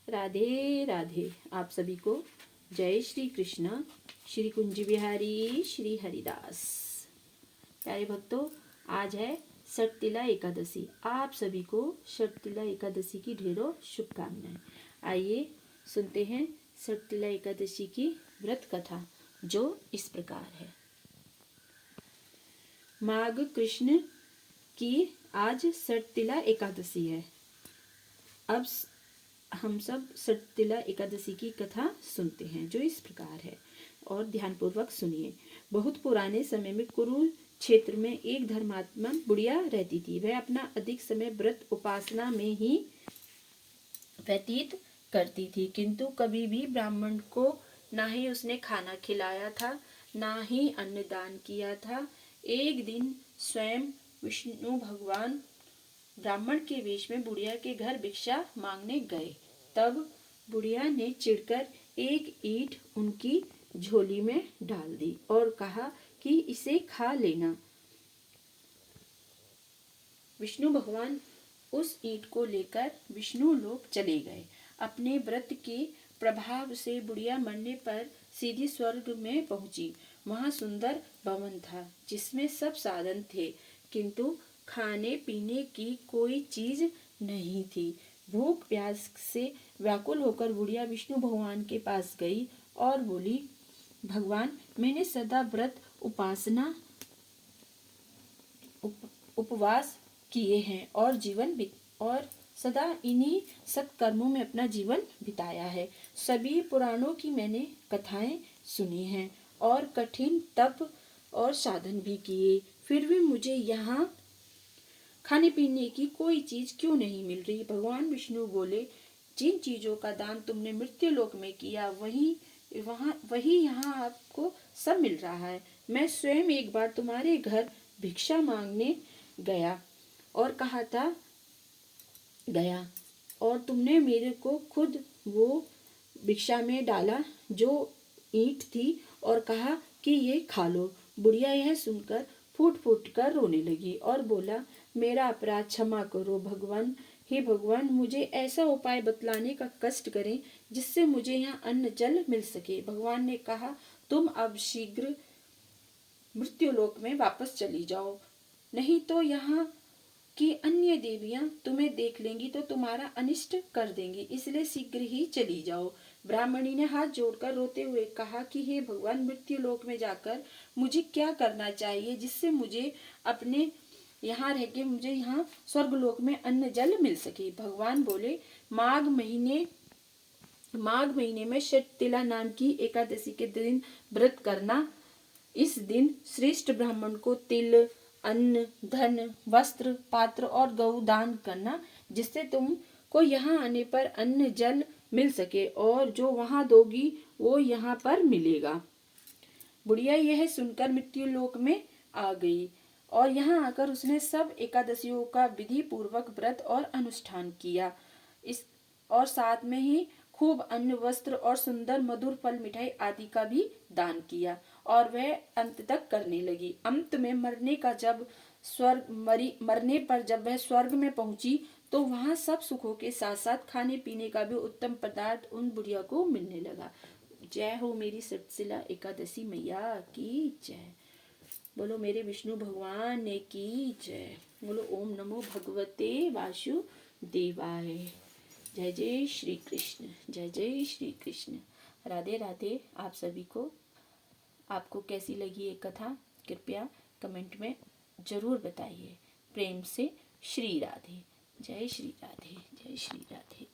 राधे राधे। आप सभी को जय श्री कृष्ण। श्री कुंज बिहारी श्री हरिदास। प्यारे भक्तों, आज है षटतिला एकादशी। आप सभी को षटतिला एकादशी की ढेरों शुभकामनाएं। आइए सुनते हैं षटतिला एकादशी की व्रत कथा, जो इस प्रकार है। माघ कृष्ण की आज षटतिला एकादशी है। अब हम सब षटतिला एकादशी की कथा सुनते हैं, जो इस प्रकार है, और ध्यानपूर्वक सुनिए। बहुत पुराने समय में कुरु क्षेत्र में एक धर्मात्मा बुढ़िया रहती थी। वह अपना अधिक समय व्रत उपासना में ही व्यतीत करती थी, किंतु कभी भी ब्राह्मण को ना ही उसने खाना खिलाया था, ना ही अन्नदान किया था। एक दिन स्वयं विष्णु भगवान ब्राह्मण के वेश में बुढ़िया के घर भिक्षा मांगने गए। तब बुढ़िया ने चिढ़कर एक ईंट उनकी झोली में डाल दी और कहा कि इसे खा लेना। विष्णु भगवान उस ईंट को लेकर विष्णु लोक चले गए। अपने व्रत के प्रभाव से बुढ़िया मरने पर सीधी स्वर्ग में पहुंची। वहां सुंदर भवन था, जिसमें सब साधन थे, किंतु खाने पीने की कोई चीज नहीं थी। भूख प्यास से व्याकुल होकर बुढ़िया विष्णु भगवान के पास गई और बोली, भगवान, मैंने सदा व्रत उपासना उपवास किए हैं और सदा इन्हीं सत्कर्मों में अपना जीवन बिताया है। सभी पुराणों की मैंने कथाएं सुनी हैं और कठिन तप और साधन भी किए, फिर भी मुझे यहाँ खाने पीने की कोई चीज क्यों नहीं मिल रही। भगवान विष्णु बोले, जिन चीजों का दान तुमने मृत्यु लोक में किया वही यहाँ आपको सब मिल रहा है। मैं स्वयं एक बार तुम्हारे घर भिक्षा मांगने गया और तुमने मेरे को खुद वो भिक्षा में डाला जो ईंट थी और कहा कि ये खा लो। बुढ़िया यह सुनकर फूट फूट कर रोने लगी और बोला, मेरा अपराध क्षमा करो भगवान। हे भगवान, मुझे ऐसा उपाय बतलाने का कष्ट करें जिससे मुझे यहाँ अन्न जल मिल सके। भगवान ने कहा, तुम अब शीघ्र मृत्युलोक में वापस चली जाओ, नहीं तो यहाँ की अन्य देवियां तुम्हें देख लेंगी तो तुम्हारा अनिष्ट कर देंगी, इसलिए शीघ्र ही चली जाओ। ब्राह्मणी ने हाथ जोड़कर रोते हुए कहा कि हे भगवान, मृत्यु लोक में जाकर मुझे क्या करना चाहिए जिससे मुझे अपने यहाँ रह के मुझे यहाँ स्वर्ग लोक में अन्न जल मिल सके। भगवान बोले, माघ महीने में षटतिला नाम की एकादशी के दिन व्रत करना। इस दिन श्रेष्ठ ब्राह्मण को तिल, अन्न, धन, वस्त्र, पात्र और गौ दान करना, जिससे तुमको यहाँ आने पर अन्न जल मिल सके और जो वहां दोगी वो यहाँ पर मिलेगा। बुढ़िया यह सुनकर मृत्यु लोक में आ गई और यहाँ आकर उसने सब एकादशियों का विधि पूर्वक व्रत और अनुष्ठान किया। और साथ में ही खूब अन्न, वस्त्र और सुंदर मधुर फल मिठाई आदि का भी दान किया और वह अंत तक करने लगी। अंत में मरने पर जब वह स्वर्ग में पहुंची तो वहां सब सुखों के साथ साथ खाने पीने का भी उत्तम पदार्थ उन बुढ़िया को मिलने लगा। जय हो मेरी षटतिला एकादशी मैया की जय। बोलो मेरे विष्णु भगवान की जय। बोलो ओम नमो भगवते वासुदेवाय। जय जय श्री कृष्ण, जय जय श्री कृष्ण। राधे राधे। आप सभी को, आपको कैसी लगी ये कथा कृपया कमेंट में जरूर बताइए। प्रेम से श्री राधे। जय श्री राधे, जय श्री राधे।